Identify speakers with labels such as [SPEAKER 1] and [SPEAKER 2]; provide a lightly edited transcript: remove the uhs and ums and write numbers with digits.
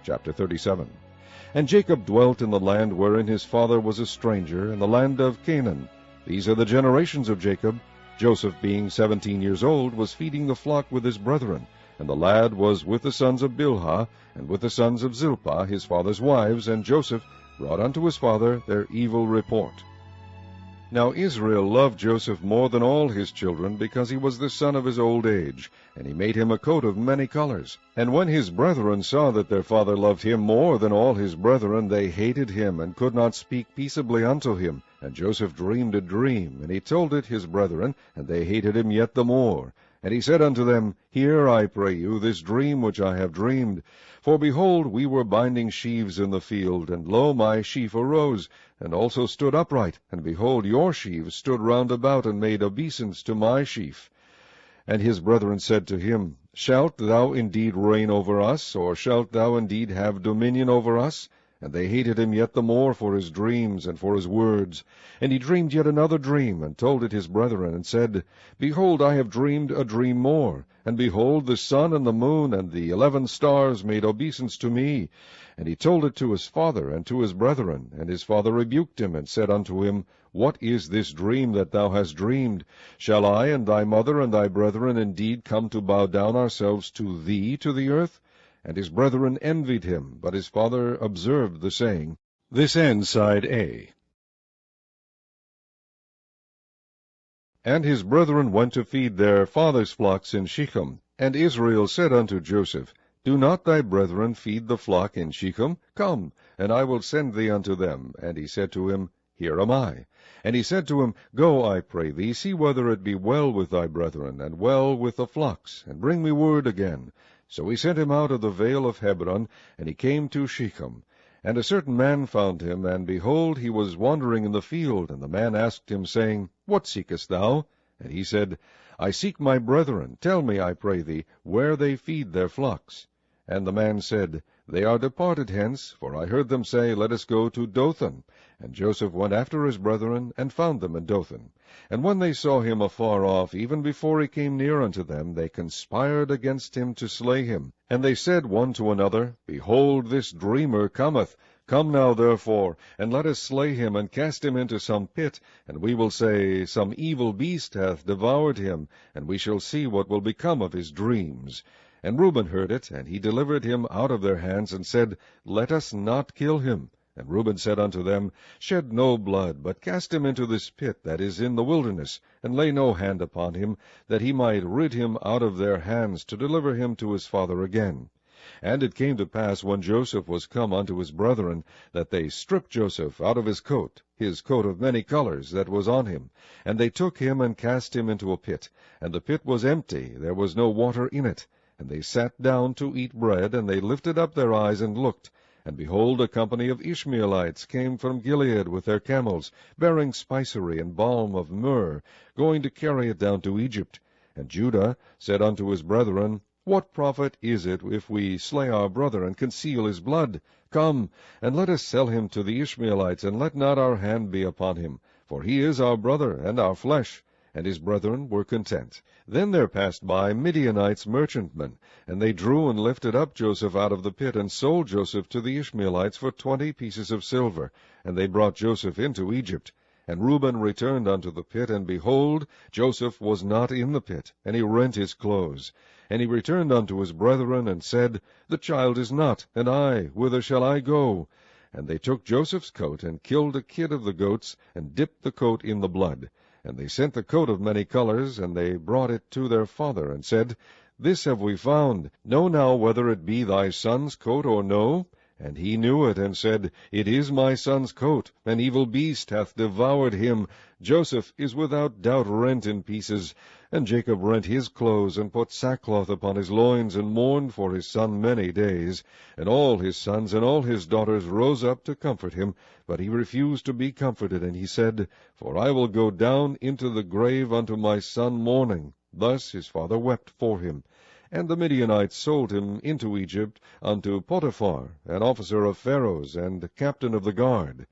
[SPEAKER 1] Chapter 37. And Jacob dwelt in the land wherein his father was a stranger, in the land of Canaan. These are the generations of Jacob. Joseph, being 17 years old, was feeding the flock with his brethren, and the lad was with the sons of Bilhah, and with the sons of Zilpah, his father's wives, and Joseph brought unto his father their evil report. Now Israel loved Joseph more than all his children, because he was the son of his old age, and he made him a coat of many colors. And when his brethren saw that their father loved him more than all his brethren, they hated him, and could not speak peaceably unto him. And Joseph dreamed a dream, and he told it his brethren, and they hated him yet the more. And he said unto them, Hear, I pray you, this dream which I have dreamed. For behold, we were binding sheaves in the field, and lo, my sheaf arose, and also stood upright, and behold, your sheaves stood round about, and made obeisance to my sheaf. And his brethren said to him, Shalt thou indeed reign over us, or shalt thou indeed have dominion over us? And they hated him yet the more for his dreams and for his words. And he dreamed yet another dream, and told it his brethren, and said, Behold, I have dreamed a dream more. And behold, the sun and the moon and the 11 stars made obeisance to me. And he told it to his father and to his brethren. And his father rebuked him, and said unto him, What is this dream that thou hast dreamed? Shall I and thy mother and thy brethren indeed come to bow down ourselves to thee to the earth? And his brethren envied him, but his father observed the saying. This ends side A. And his brethren went to feed their father's flocks in Shechem. And Israel said unto Joseph, Do not thy brethren feed the flock in Shechem? Come, and I will send thee unto them. And he said to him, Here am I. And he said to him, Go, I pray thee, see whether it be well with thy brethren, and well with the flocks, and bring me word again. So he sent him out of the vale of Hebron, and he came to Shechem. And a certain man found him, and behold, he was wandering in the field. And the man asked him, saying, What seekest thou? And he said, I seek my brethren. Tell me, I pray thee, where they feed their flocks. And the man said, They are departed hence, for I heard them say, Let us go to Dothan. And Joseph went after his brethren, and found them in Dothan. And when they saw him afar off, even before he came near unto them, they conspired against him to slay him. And they said one to another, Behold, this dreamer cometh. Come now, therefore, and let us slay him, and cast him into some pit, and we will say, Some evil beast hath devoured him, and we shall see what will become of his dreams. And Reuben heard it, and he delivered him out of their hands, and said, Let us not kill him. And Reuben said unto them, Shed no blood, but cast him into this pit that is in the wilderness, and lay no hand upon him, that he might rid him out of their hands, to deliver him to his father again. And it came to pass, when Joseph was come unto his brethren, that they stripped Joseph out of his coat of many colors that was on him. And they took him, and cast him into a pit. And the pit was empty, there was no water in it. And they sat down to eat bread, and they lifted up their eyes, and looked. And behold, a company of Ishmaelites came from Gilead with their camels, bearing spicery and balm of myrrh, going to carry it down to Egypt. And Judah said unto his brethren, What profit is it if we slay our brother, and conceal his blood? Come, and let us sell him to the Ishmaelites, and let not our hand be upon him, for he is our brother and our flesh. And his brethren were content. Then there passed by Midianites merchantmen, and they drew and lifted up Joseph out of the pit, and sold Joseph to the Ishmaelites for 20 pieces of silver. And they brought Joseph into Egypt. And Reuben returned unto the pit, and behold, Joseph was not in the pit, and he rent his clothes. And he returned unto his brethren, and said, The child is not, and I, whither shall I go? And they took Joseph's coat, and killed a kid of the goats, and dipped the coat in the blood. And they sent the coat of many colors, and they brought it to their father, and said, This have we found. Know now whether it be thy son's coat or no. And he knew it, and said, It is my son's coat. An evil beast hath devoured him. Joseph is without doubt rent in pieces. And Jacob rent his clothes, and put sackcloth upon his loins, and mourned for his son many days. And all his sons and all his daughters rose up to comfort him. But he refused to be comforted, and he said, For I will go down into the grave unto my son mourning. Thus his father wept for him. And the Midianites sold him into Egypt unto Potiphar, an officer of Pharaoh's, and captain of the guard.